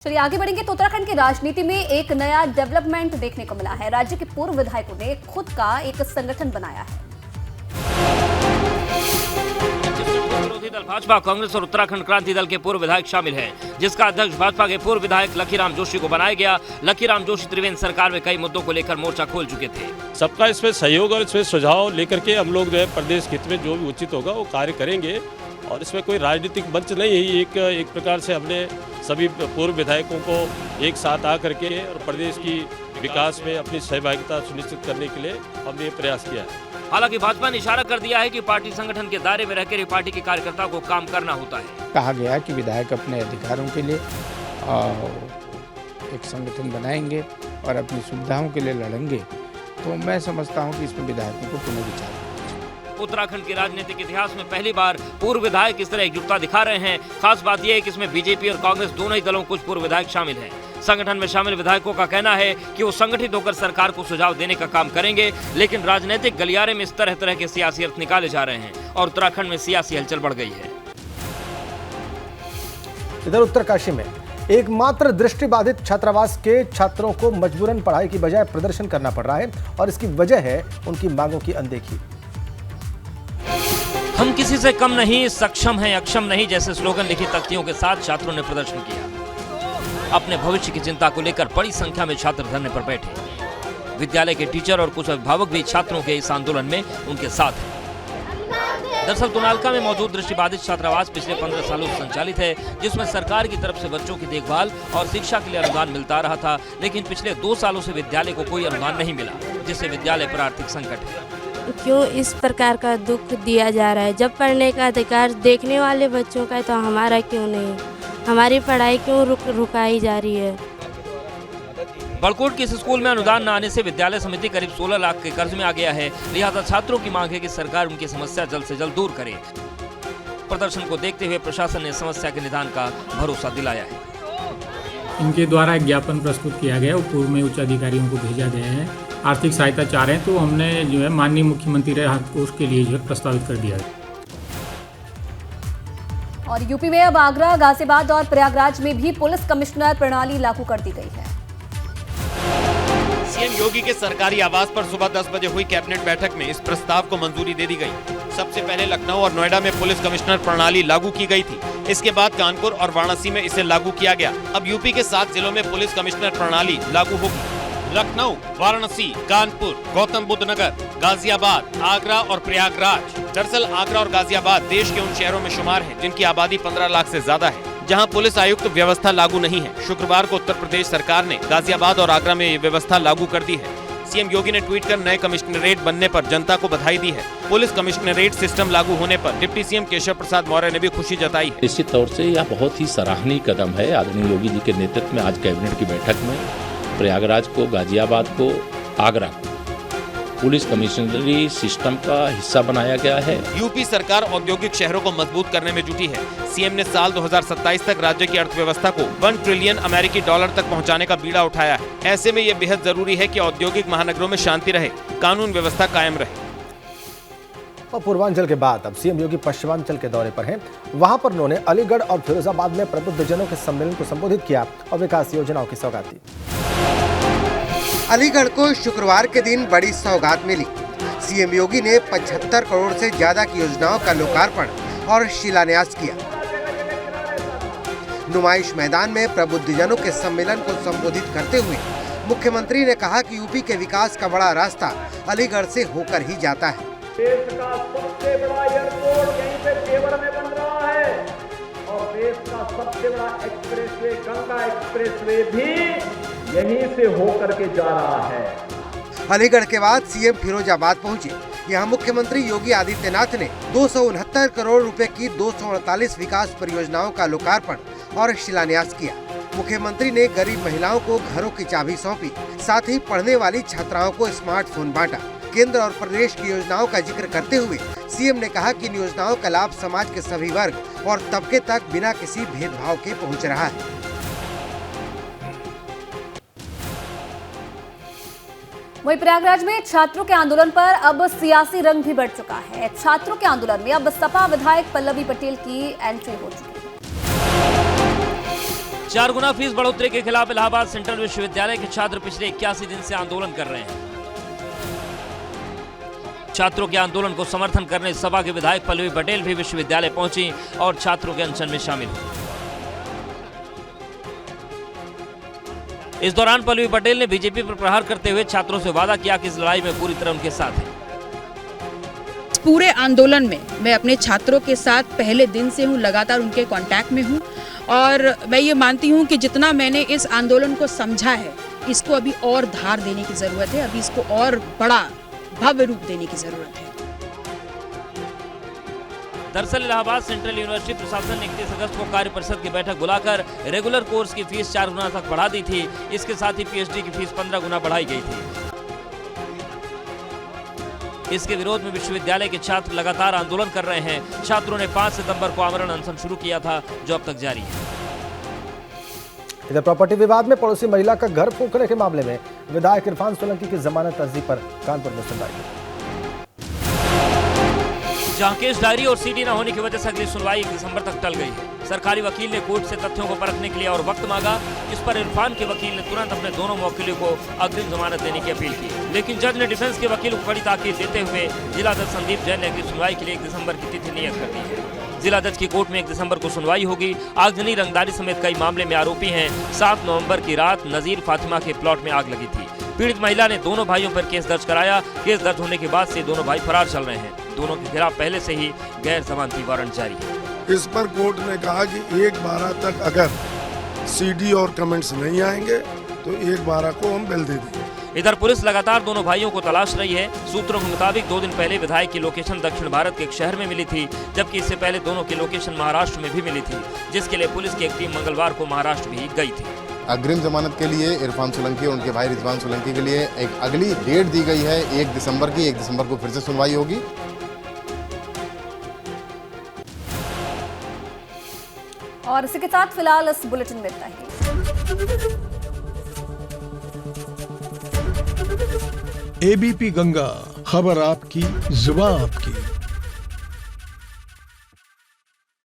चलिए आगे बढ़ेंगे तो उत्तराखंड की राजनीति में एक नया डेवलपमेंट देखने को मिला है। राज्य के पूर्व विधायकों ने खुद का एक संगठन बनाया है। विरोधी दल भाजपा, कांग्रेस और उत्तराखंड क्रांति दल के पूर्व विधायक शामिल हैं, जिसका अध्यक्ष भाजपा के पूर्व विधायक लखीराम जोशी को बनाया गया। लखीराम जोशी त्रिवेंद्र सरकार में कई मुद्दों को लेकर मोर्चा खोल चुके थे। सबका इसमें सहयोग और इसमें सुझाव लेकर के हम लोग जो है प्रदेश हित में जो भी उचित होगा वो कार्य करेंगे। और इसमें कोई राजनीतिक मंच नहीं है, एक प्रकार से हमने सभी पूर्व विधायकों को एक साथ आकर के और प्रदेश की विकास में अपनी सहभागिता सुनिश्चित करने के लिए हमने ये प्रयास किया है। हालांकि भाजपा ने इशारा कर दिया है कि पार्टी संगठन के दायरे में रहकर पार्टी के कार्यकर्ताओं को काम करना होता है। कहा गया कि विधायक अपने अधिकारों के लिए एक संगठन बनाएंगे और अपनी सुविधाओं के लिए लड़ेंगे, तो मैं समझता हूं कि इसमें विधायकों को पुनर्विचार। उत्तराखंड के राजनीतिक इतिहास में पहली बार पूर्व विधायक इस तरह एकजुटता दिखा रहे हैं। खास बात यह है कि इसमें बीजेपी और कांग्रेस दोनों ही दलों कुछ पूर्व विधायक शामिल हैं। संगठन में शामिल विधायकों का कहना है कि वो संगठित होकर सरकार को सुझाव देने का काम करेंगे, लेकिन राजनीतिक गलियारे में इस तरह तरह के सियासी अर्थ निकाले जा रहे हैं और उत्तराखंड में सियासी हलचल बढ़ गई है। इधर उत्तरकाशी में एकमात्र दृष्टिबाधित छात्रावास के छात्रों को मजबूरन पढ़ाई की बजाय प्रदर्शन करना पड़ रहा है और इसकी वजह है उनकी मांगों की अनदेखी। हम किसी से कम नहीं, सक्षम हैं, अक्षम नहीं जैसे स्लोगन लिखी तख्तियों के साथ छात्रों ने प्रदर्शन किया। अपने भविष्य की चिंता को लेकर बड़ी संख्या में छात्र धरने पर बैठे। विद्यालय के टीचर और कुछ अभिभावक भी छात्रों के इस आंदोलन में उनके साथ हैं। दरअसल तुनालका में मौजूद दृष्टिबाधित छात्रावास पिछले 15 सालों से संचालित है, जिसमें सरकार की तरफ से बच्चों की देखभाल और शिक्षा के लिए अनुदान मिलता रहा था, लेकिन पिछले 2 सालों से विद्यालय को कोई अनुदान नहीं मिला, जिससे विद्यालय पर आर्थिक संकट है। क्यों इस प्रकार का दुख दिया जा रहा है? जब पढ़ने का अधिकार देखने वाले बच्चों का है तो हमारा क्यों नहीं? हमारी पढ़ाई क्यों रुकाई जा रही है? बड़कोट के इस स्कूल में अनुदान न आने से विद्यालय समिति करीब 16 लाख के कर्ज में आ गया है। लिहाजा छात्रों की मांग है कि सरकार उनकी समस्या जल्द से जल्द दूर करे। प्रदर्शन को देखते हुए प्रशासन ने समस्या के निदान का भरोसा दिलाया है। इनके द्वारा एक ज्ञापन प्रस्तुत किया गया, वो पूर्व में उच्च अधिकारियों को भेजा गया है। आर्थिक सहायता चाह रहे हैं, तो हमने जो है माननीय मुख्यमंत्री राहत कोष के लिए जो है प्रस्तावित कर दिया है। और यूपी में अब आगरा, गाजियाबाद और प्रयागराज में भी पुलिस कमिश्नर प्रणाली लागू कर दी गई है। सीएम योगी के सरकारी आवास पर सुबह 10 बजे हुई कैबिनेट बैठक में इस प्रस्ताव को मंजूरी दे दी गई। सबसे पहले लखनऊ और नोएडा में पुलिस कमिश्नर प्रणाली लागू की गई थी। इसके बाद कानपुर और वाराणसी में इसे लागू किया गया। अब यूपी के 7 जिलों में पुलिस कमिश्नर प्रणाली लागू होगी। लखनऊ, वाराणसी, कानपुर, गौतम बुद्ध नगर, गाजियाबाद, आगरा और प्रयागराज। दरअसल आगरा और गाजियाबाद देश के उन शहरों में शुमार हैं जिनकी आबादी 15 लाख से ज्यादा है, जहां पुलिस आयुक्त व्यवस्था लागू नहीं है। शुक्रवार को उत्तर प्रदेश सरकार ने गाजियाबाद और आगरा में ये व्यवस्था लागू कर दी है। सीएम योगी ने ट्वीट कर नए कमिश्नरेट बनने पर जनता को बधाई दी है। पुलिस कमिश्नरेट सिस्टम लागू होने पर डिप्टी सीएम केशव प्रसाद मौर्य ने भी खुशी जताई है। निश्चित तौर से यह बहुत ही सराहनीय कदम है। आदरणीय योगी जी के नेतृत्व में आज कैबिनेट की बैठक में प्रयागराज को, गाजियाबाद को, आगरा को पुलिस कमिश्नरी सिस्टम का हिस्सा बनाया गया है। यूपी सरकार औद्योगिक शहरों को मजबूत करने में जुटी है। सीएम ने साल 2027 तक राज्य की अर्थव्यवस्था को 1 ट्रिलियन अमेरिकी डॉलर तक पहुंचाने का बीड़ा उठाया है। ऐसे में ये बेहद जरूरी है कि औद्योगिक महानगरों में शांति रहे, कानून व्यवस्था कायम रहे। और पूर्वांचल के बाद अब सीएम योगी पश्चिमांचल के दौरे पर हैं। वहां पर उन्होंने अलीगढ़ और फिरोजाबाद में प्रबुद्धजनों के सम्मेलन को संबोधित किया और विकास योजनाओं की सौगात दी। अलीगढ़ को शुक्रवार के दिन बड़ी सौगात मिली। सीएम योगी ने 75 करोड़ से ज्यादा की योजनाओं का लोकार्पण और शिलान्यास किया। नुमाइश मैदान में प्रबुद्धजनों के सम्मेलन को संबोधित करते हुए मुख्यमंत्री ने कहा कि यूपी के विकास का बड़ा रास्ता अलीगढ़ से होकर ही जाता है। देश का सबसे बड़ा एयरपोर्ट यहीं पे जेवर में बन रहा है और देश का सबसे बड़ा एक्सप्रेसवे, गंगा एक्सप्रेसवे भी यहीं से होकर के जा रहा है। अलीगढ़ के बाद सीएम फिरोजाबाद पहुंचे। यहां मुख्यमंत्री योगी आदित्यनाथ ने 269 करोड़ रुपए की 248 विकास परियोजनाओं का लोकार्पण और शिलान्यास किया। मुख्यमंत्री ने गरीब महिलाओं को घरों की चाबी सौंपी, साथ ही पढ़ने वाली छात्राओं को स्मार्टफोन बांटा। केंद्र और प्रदेश की योजनाओं का जिक्र करते हुए सीएम ने कहा कि इन योजनाओं का लाभ समाज के सभी वर्ग और तबके तक बिना किसी भेदभाव के पहुंच रहा है। वहीं प्रयागराज में छात्रों के आंदोलन पर अब सियासी रंग भी बढ़ चुका है। छात्रों के आंदोलन में अब सपा विधायक पल्लवी पटेल की एंट्री हो चुकी है। 4 गुना फीस बढ़ोतरी के खिलाफ इलाहाबाद सेंट्रल विश्वविद्यालय के छात्र पिछले 81 दिन से आंदोलन कर रहे हैं। छात्रों के आंदोलन को समर्थन करने सपा के विधायक पल्लवी पटेल भी विश्वविद्यालय पहुंची और छात्रों के अनशन में शामिल हुई। इस दौरान पल्लवी पटेल ने बीजेपी पर प्रहार करते हुए छात्रों से वादा किया कि इस लड़ाई में पूरी तरह उनके साथ है। पूरे आंदोलन में मैं अपने छात्रों के साथ पहले दिन से हूँ, लगातार उनके कांटेक्ट में हूँ और मैं ये मानती हूँ कि जितना मैंने इस आंदोलन को समझा है, इसको अभी और धार देने की जरूरत है, अभी इसको और बड़ा भव्य रूप देने की जरूरत है। दरअसल इलाहाबाद सेंट्रल यूनिवर्सिटी प्रशासन ने 31 अगस्त को कार्य परिषद की बैठक बुलाकर रेगुलर कोर्स की फीस 4 गुना तक बढ़ा दी थी। इसके साथ ही पीएचडी की फीस 15 गुना बढ़ाई गई थी। इसके विरोध में विश्वविद्यालय के छात्र लगातार आंदोलन कर रहे हैं। छात्रों ने 5 सितंबर को आमरण अनशन शुरू किया था, जो अब तक जारी है। इधर प्रॉपर्टी विवाद में पड़ोसी महिला का घर फूंकने के मामले में विधायक इरफान सोलंकी की जमानत अर्जी पर कानपुर में सुनवाई। जहां केस डायरी और सीडी न होने की वजह से अगली सुनवाई 1 दिसंबर तक टल गई है। सरकारी वकील ने कोर्ट से तथ्यों को परखने के लिए और वक्त मांगा। इस पर इरफान के वकील ने तुरंत अपने दोनों मुवक्किलों को अग्रिम जमानत देने की अपील की, लेकिन जज ने डिफेंस के वकील को बड़ी ताकीद देते हुए जिला जज संदीप जैन ने अगली सुनवाई के लिए 1 दिसंबर की तिथि नियत कर दी है। जिला जज की कोर्ट में 1 दिसंबर को सुनवाई होगी। आगजनी, रंगदारी समेत कई मामले में आरोपी हैं। 7 नवंबर की रात नजीर फातिमा के प्लॉट में आग लगी थी। पीड़ित महिला ने दोनों भाइयों पर केस दर्ज कराया। केस दर्ज होने के बाद से दोनों भाई फरार चल रहे हैं। दोनों के खिलाफ पहले से ही गैर जमानती वारंट जारी है। इस पर कोर्ट ने कहा कि 1/12 तक अगर सीडी और कमेंट्स नहीं आएंगे तो 1/12 को हम बेल दे देंगे। इधर पुलिस लगातार दोनों भाइयों को तलाश रही है। सूत्रों के मुताबिक 2 दिन पहले विधायक की लोकेशन दक्षिण भारत के एक शहर में मिली थी, जबकि इससे पहले दोनों की लोकेशन महाराष्ट्र में भी मिली थी, जिसके लिए पुलिस की एक टीम मंगलवार को महाराष्ट्र भी गई थी। अग्रिम जमानत के लिए इरफान सोलंकी और उनके भाई रिजवान सोलंकी के लिए एक अगली डेट दी गई है 1 दिसंबर की। 1 दिसंबर को फिर से सुनवाई होगी। और इसी के साथ फिलहाल इस बुलेटिन में इतना ही। एबीपी गंगा, खबर आपकी, जुबान आपकी।